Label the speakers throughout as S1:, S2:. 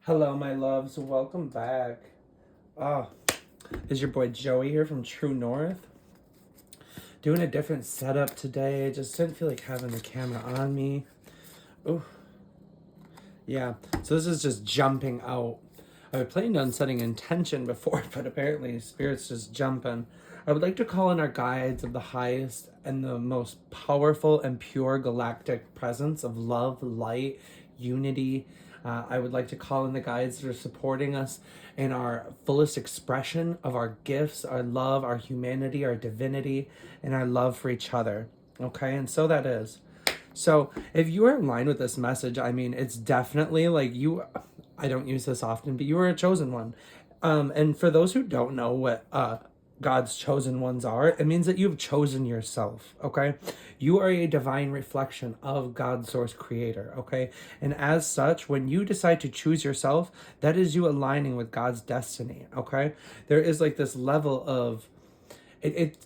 S1: Hello, my loves. Welcome back. Ah, is your boy Joey here from True North. Doing a different setup today. Just didn't feel like having the camera on me. Oh, yeah. So this is just jumping out. I was planning on setting intention before, but apparently Spirit's just jumping. I would like to call in our guides of the highest and the most powerful and pure galactic presence of love, light, unity. I would like to call in the guides that are supporting us in our fullest expression of our gifts, our love, our humanity, our divinity, and our love for each other. Okay, and so that is. So if you are in line with this message, I mean, it's definitely like you. I don't use this often, but you are a chosen one. And for those who don't know what God's chosen ones are, it means that you've chosen yourself. Okay, you are a divine reflection of God's source creator. Okay, and as such, when you decide to choose yourself, that is you aligning with God's destiny. Okay, there is like this level of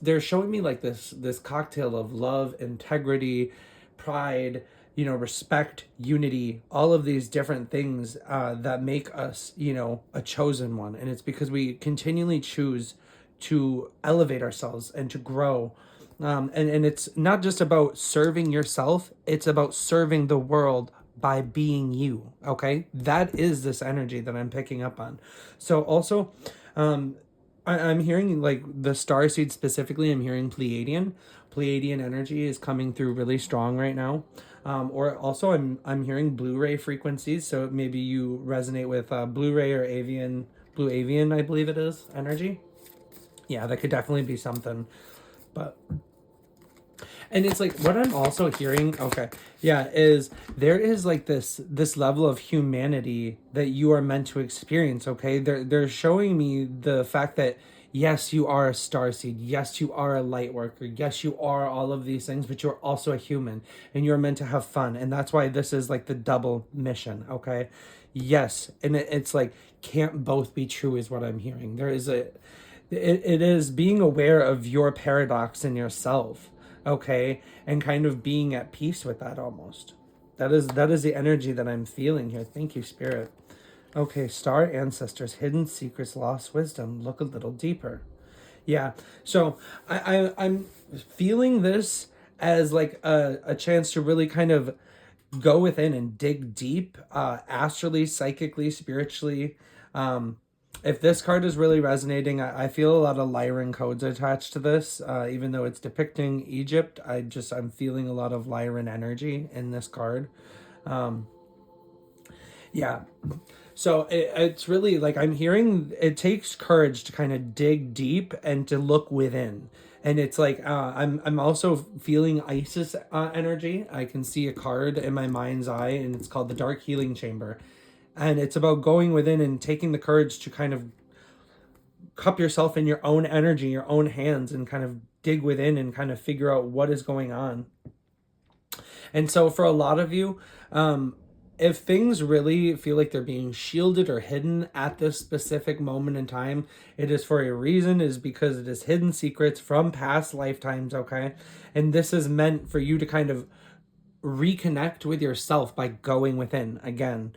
S1: they're showing me like this cocktail of love, integrity, pride, respect, unity, all of these different things that make us, a chosen one. And it's because we continually choose to elevate ourselves and to grow. And it's not just about serving yourself, it's about serving the world by being you. Okay, that is this energy that I'm picking up on. So also, I'm hearing like the Starseed specifically. I'm hearing Pleiadian energy is coming through really strong right now. Or also I'm hearing Blu-ray frequencies. So maybe you resonate with Blu-ray or Blue Avian, I believe it is, energy. Yeah, that could definitely be something. But and it's like what I'm also hearing, okay, yeah, is there is like this level of humanity that you are meant to experience, okay? They're showing me the fact that yes, you are a starseed, yes, you are a light worker, yes, you are all of these things, but you're also a human and you're meant to have fun. And that's why this is like the double mission, okay? Yes, and it's like can't both be true is what I'm hearing. There is it is being aware of your paradox in yourself, okay, and kind of being at peace with that almost. That is the energy that I'm feeling here. Thank you, Spirit. Okay, star ancestors, hidden secrets, lost wisdom. Look a little deeper. Yeah. So I'm feeling this as like a chance to really kind of go within and dig deep, astrally, psychically, spiritually. If this card is really resonating, I feel a lot of Lyran codes attached to this. Even though it's depicting Egypt, I'm feeling a lot of Lyran energy in this card. Yeah. So it's really like I'm hearing it takes courage to kind of dig deep and to look within. And it's like I'm also feeling Isis energy. I can see a card in my mind's eye, and it's called the Dark Healing Chamber, and it's about going within and taking the courage to kind of cup yourself in your own energy, your own hands, and kind of dig within and kind of figure out what is going on. And so for a lot of you, if things really feel like they're being shielded or hidden at this specific moment in time, it is for a reason, is because it is hidden secrets from past lifetimes, okay? And this is meant for you to kind of reconnect with yourself by going within. Again,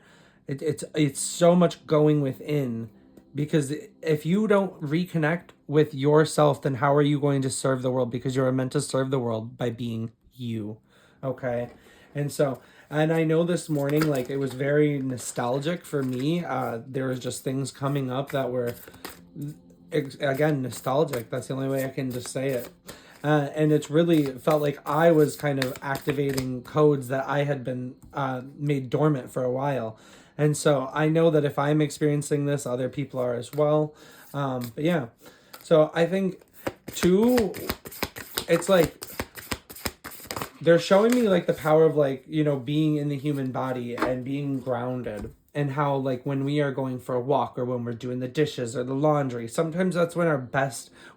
S1: it's so much going within, because if you don't reconnect with yourself, then how are you going to serve the world? Because you're meant to serve the world by being you, okay? And so, and I know this morning, like, it was very nostalgic for me. There was just things coming up that were, again, nostalgic. That's the only way I can just say it. And it's really felt like I was kind of activating codes that I had been made dormant for a while. And so I know that if I'm experiencing this, other people are as well. But yeah, so I think too, it's like they're showing me like the power of like, being in the human body and being grounded, and how like when we are going for a walk or when we're doing the dishes or the laundry, sometimes that's when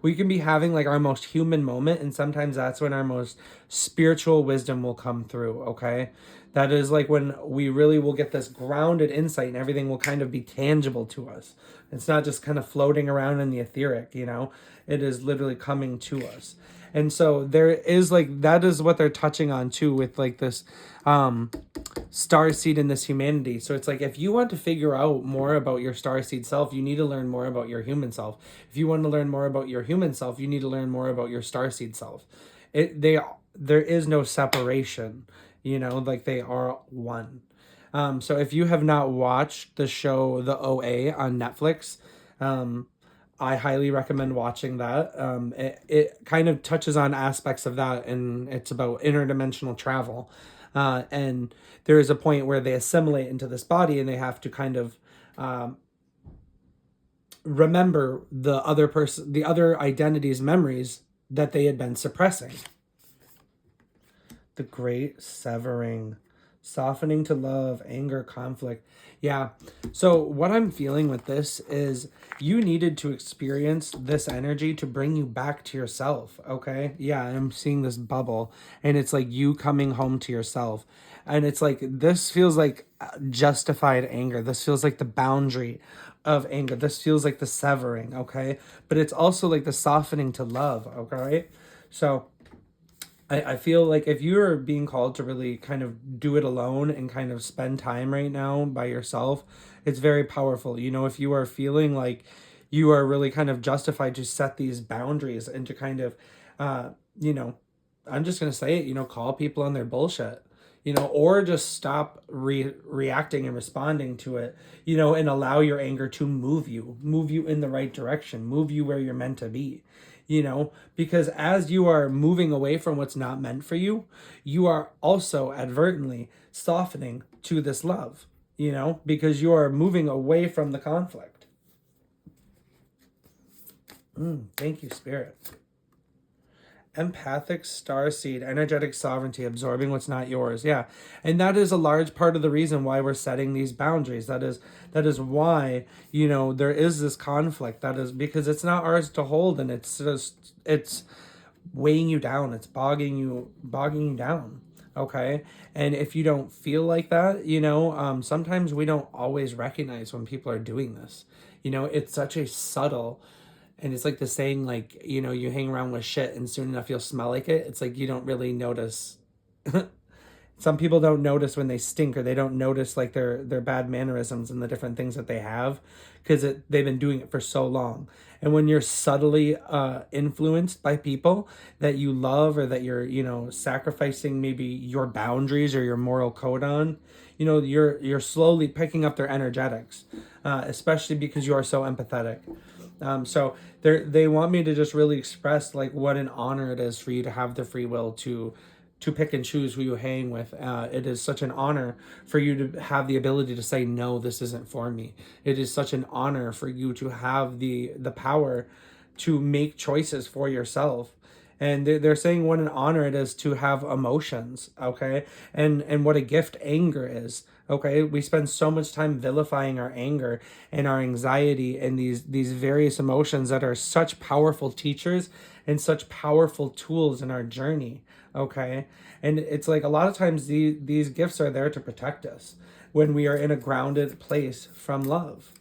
S1: we can be having like our most human moment, and sometimes that's when our most spiritual wisdom will come through, okay? That is like when we really will get this grounded insight and everything will kind of be tangible to us. It's not just kind of floating around in the etheric, it is literally coming to us. And so there is like, that is what they're touching on too with like this starseed in this humanity. So it's like, if you want to figure out more about your starseed self, you need to learn more about your human self. If you want to learn more about your human self, you need to learn more about your starseed self. There is no separation, you know, like they are one. So if you have not watched the show The OA on Netflix, I highly recommend watching that. It kind of touches on aspects of that, and it's about interdimensional travel. And there is a point where they assimilate into this body, and they have to kind of remember the other identity's memories that they had been suppressing. The great severing, softening to love, anger, conflict. Yeah. So what I'm feeling with this is you needed to experience this energy to bring you back to yourself. Okay. Yeah. I'm seeing this bubble, and it's like you coming home to yourself. And it's like, this feels like justified anger. This feels like the boundary of anger. This feels like the severing. Okay. But it's also like the softening to love. Okay. So I feel like if you're being called to really kind of do it alone and kind of spend time right now by yourself, it's very powerful. You know, if you are feeling like you are really kind of justified to set these boundaries and to kind of, you know, I'm just going to say it, you know, call people on their bullshit, you know, or just stop reacting and responding to it, you know, and allow your anger to move you in the right direction, move you where you're meant to be, you know, because as you are moving away from what's not meant for you, you are also advertently softening to this love, you know, because you are moving away from the conflict. Thank you, Spirit. Empathic starseed, energetic sovereignty, absorbing what's not yours. Yeah. And that is a large part of the reason why we're setting these boundaries. That is why, you know, there is this conflict. That is because it's not ours to hold, and it's weighing you down. It's bogging you down. Okay. And if you don't feel like that, you know, sometimes we don't always recognize when people are doing this. You know, it's such a subtle, and it's like the saying, like, you know, you hang around with shit and soon enough you'll smell like it. It's like you don't really notice. Some people don't notice when they stink, or they don't notice like their bad mannerisms and the different things that they have, because they've been doing it for so long. And when you're subtly influenced by people that you love, or that you're, you know, sacrificing maybe your boundaries or your moral code on, you know, you're slowly picking up their energetics, especially because you are so empathetic. So they want me to just really express like what an honor it is for you to have the free will to pick and choose who you hang with. It is such an honor for you to have the ability to say, no, this isn't for me. It is such an honor for you to have the power to make choices for yourself. And they're saying what an honor it is to have emotions, okay? And what a gift anger is, okay? We spend so much time vilifying our anger and our anxiety and these various emotions that are such powerful teachers and such powerful tools in our journey, okay? And it's like a lot of times these gifts are there to protect us when we are in a grounded place from love.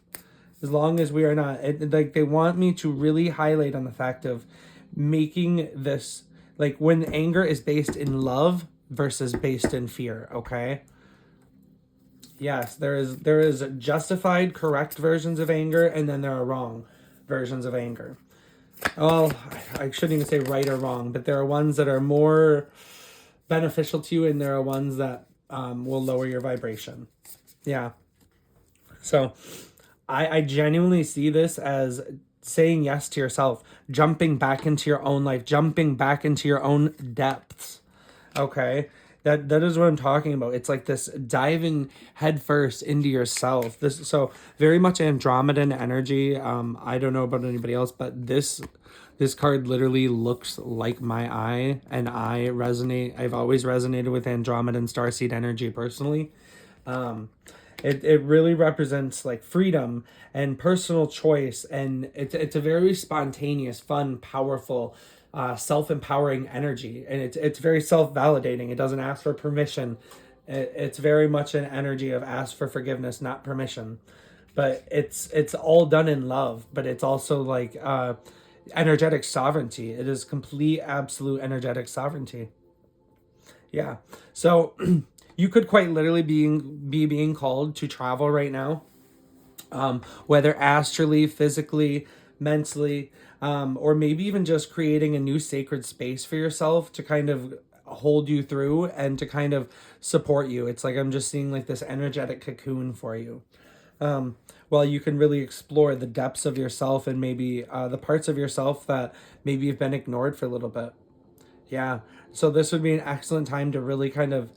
S1: As long as we are not, like, they want me to really highlight on the fact of making this, like, when anger is based in love versus based in fear, okay? Yes, there is justified, correct versions of anger, and then there are wrong versions of anger. Well, I shouldn't even say right or wrong, but there are ones that are more beneficial to you, and there are ones that will lower your vibration. Yeah. So I genuinely see this as saying yes to yourself, jumping back into your own life, jumping back into your own depths. Okay? That is what I'm talking about. It's like this diving headfirst into yourself. This, so very much Andromedan energy. I don't know about anybody else, but this card literally looks like my eye, and I've always resonated with Andromedan starseed energy personally. It really represents like freedom and personal choice, and it's a very spontaneous, fun, powerful, self-empowering energy, and it's very self-validating. It doesn't ask for permission. It's very much an energy of ask for forgiveness, not permission. But it's all done in love. But it's also like energetic sovereignty. It is complete, absolute energetic sovereignty. Yeah. So you could quite literally be being called to travel right now, whether astrally, physically, mentally, or maybe even just creating a new sacred space for yourself to kind of hold you through and to kind of support you. It's like I'm just seeing like this energetic cocoon for you. Well, you can really explore the depths of yourself and maybe the parts of yourself that maybe you've been ignored for a little bit. Yeah. So this would be an excellent time to really kind of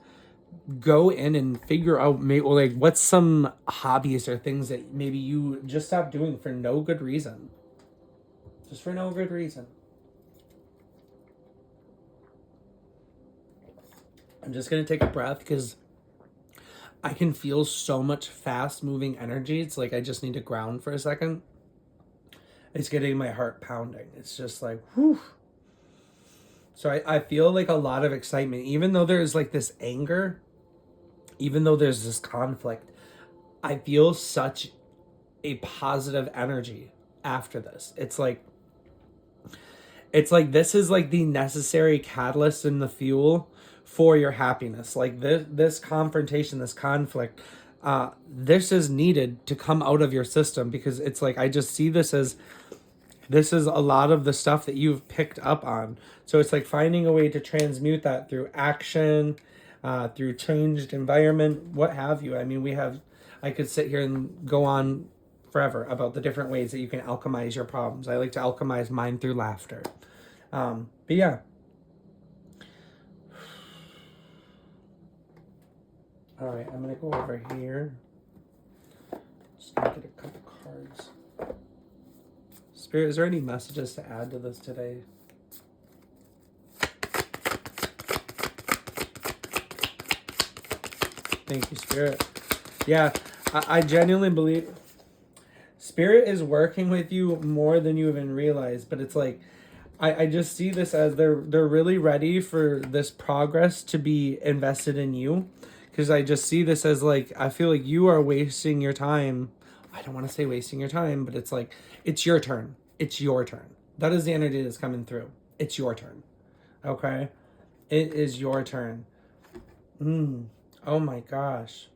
S1: go in and figure out maybe like what's some hobbies or things that maybe you just stopped doing for no good reason. Just for no good reason. I'm just going to take a breath because I can feel so much fast moving energy. It's like I just need to ground for a second. It's getting my heart pounding. It's just like, whew. So I feel like a lot of excitement, even though there's like this anger, even though there's this conflict. I feel such a positive energy after this. It's like this is like the necessary catalyst and the fuel for your happiness. Like this confrontation, this conflict, this is needed to come out of your system because it's like I just see this is a lot of the stuff that you've picked up on. So it's like finding a way to transmute that through action, through changed environment, what have you. I mean, I could sit here and go on forever about the different ways that you can alchemize your problems. I like to alchemize mine through laughter. But yeah. All right, I'm going to go over here. Just going to get a couple cards. Spirit, is there any messages to add to this today? Thank you, Spirit. Yeah, I genuinely believe Spirit is working with you more than you even realize. But it's like, I just see this as they're really ready for this progress to be invested in you. Because I just see this as like, I feel like you are wasting your time. I don't want to say wasting your time, but it's like, it's your turn. It's your turn. That is the energy that's coming through. It's your turn. Okay? It is your turn. Oh my gosh.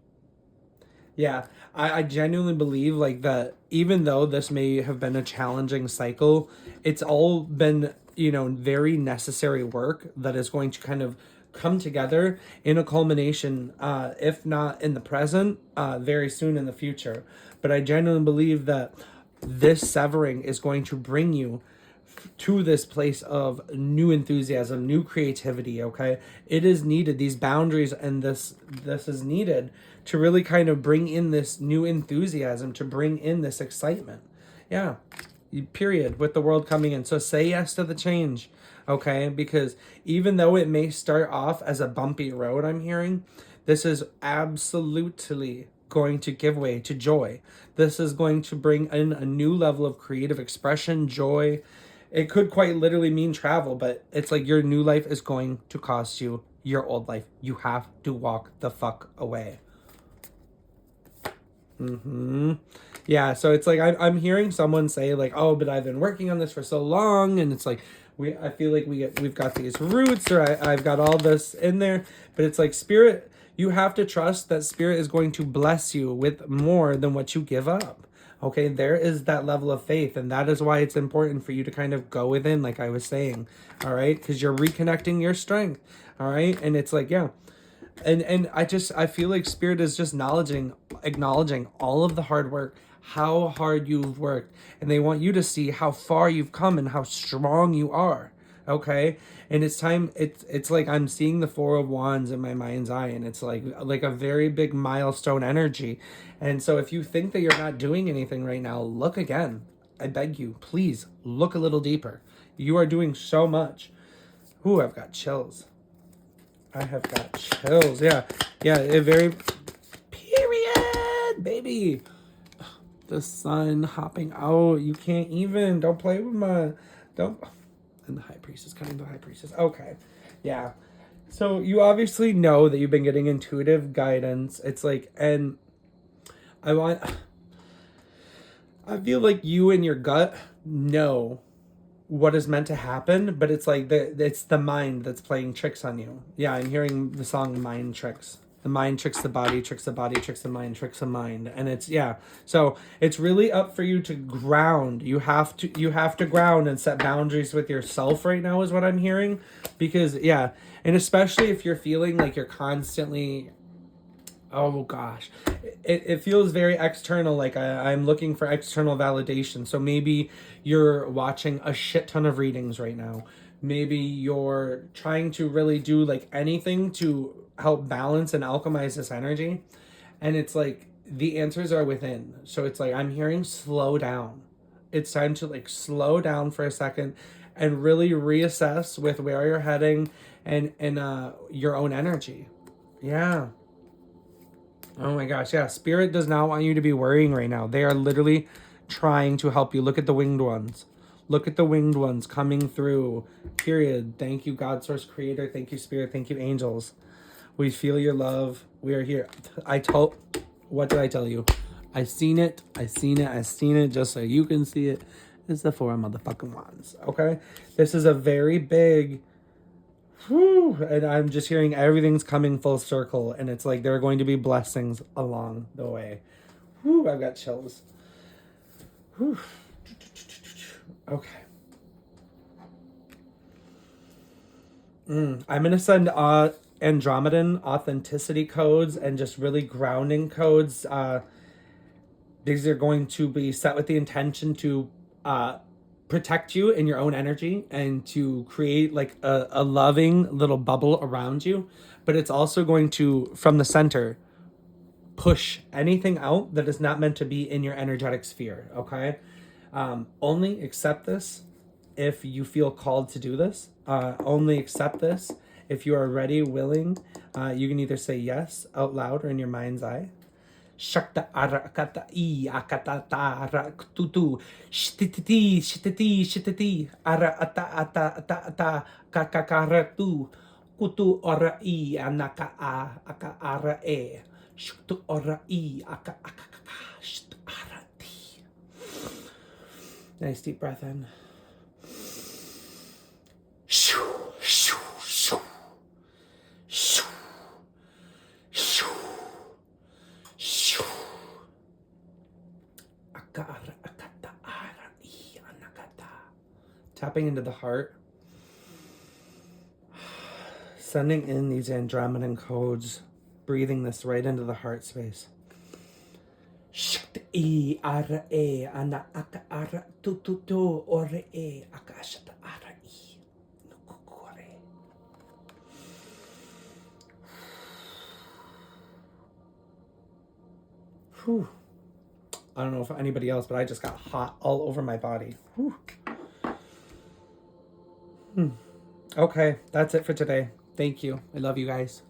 S1: Yeah, I genuinely believe like that even though this may have been a challenging cycle, it's all been, very necessary work that is going to kind of come together in a culmination, if not in the present, very soon in the future. But I genuinely believe that this severing is going to bring you to this place of new enthusiasm, new creativity. Okay, it is needed. These boundaries and this is needed to really kind of bring in this new enthusiasm, to bring in this excitement. Yeah, period. With the world coming in, so say yes to the change. Okay, because even though it may start off as a bumpy road, I'm hearing this is absolutely going to give way to joy. This is going to bring in a new level of creative expression, joy. It could quite literally mean travel, but it's like your new life is going to cost you your old life. You have to walk the fuck away. Yeah, so it's like I'm hearing someone say like, oh, but I've been working on this for so long, and it's like I feel like we've got these roots, or I've got all this in there, but it's like Spirit, you have to trust that Spirit is going to bless you with more than what you give up. Okay, there is that level of faith, and that is why it's important for you to kind of go within, like I was saying, all right, because you're reconnecting your strength, all right, and it's like, yeah, and I feel like Spirit is just acknowledging all of the hard work, how hard you've worked, and they want you to see how far you've come and how strong you are. Okay, and it's time. It's like I'm seeing the Four of Wands in my mind's eye, and it's like a very big milestone energy. And so if you think that you're not doing anything right now, look again. I beg you, please look a little deeper. You are doing so much. Ooh, I've got chills. I have got chills. Yeah. Yeah, it very period, baby. The sun hopping out. You can't even. Don't play with my don't and the high priestess coming the high priestess. Okay. Yeah. So you obviously know that you've been getting intuitive guidance. It's like, and I feel like you and your gut know what is meant to happen, but it's like it's the mind that's playing tricks on you. Yeah, I'm hearing the song Mind Tricks. The mind tricks the body, tricks the body, tricks the mind, tricks the mind. And it's, yeah. So it's really up for you to ground. You have to ground and set boundaries with yourself right now is what I'm hearing. Because, yeah, and especially if you're feeling like you're constantly, oh gosh, it feels very external, like I'm looking for external validation. So maybe you're watching a shit ton of readings right now. Maybe you're trying to really do like anything to help balance and alchemize this energy, and it's like the answers are within. So it's like I'm hearing slow down. It's time to like slow down for a second and really reassess with where you're heading and your own energy. Yeah. Oh my gosh, yeah. Spirit does not want you to be worrying right now. They are literally trying to help you. Look at the winged ones. Look at the winged ones coming through. Period. Thank you, God, Source, Creator. Thank you, Spirit. Thank you, angels. We feel your love. We are here. What did I tell you? I seen it. I seen it. I seen it just so you can see it. It's the 4 motherfucking wands. Okay? This is a very big... Whew, and I'm just hearing everything's coming full circle, and it's like there are going to be blessings along the way. Whew, I've got chills. Whew. Okay. I'm going to send Andromedan authenticity codes and just really grounding codes. These are going to be set with the intention to protect you in your own energy and to create like a loving little bubble around you. But it's also going to, from the center, push anything out that is not meant to be in your energetic sphere. Okay? Only accept this if you feel called to do this. Only accept this if you are ready, willing. You can either say yes out loud or in your mind's eye. Shakta ara kata I akata ta ara tutu shtiti shtiti shtiti ara ata kakakara tu kutu ora I anaka a aka ara e shuktu ora I aka sht ara ti. Nice deep breath in. Shoo shoo shoo shoo. Tapping into the heart, sending in these Andromedan codes, breathing this right into the heart space. Whew. I don't know if anybody else, but I just got hot all over my body. Whew. Okay, that's it for today. Thank you. I love you guys.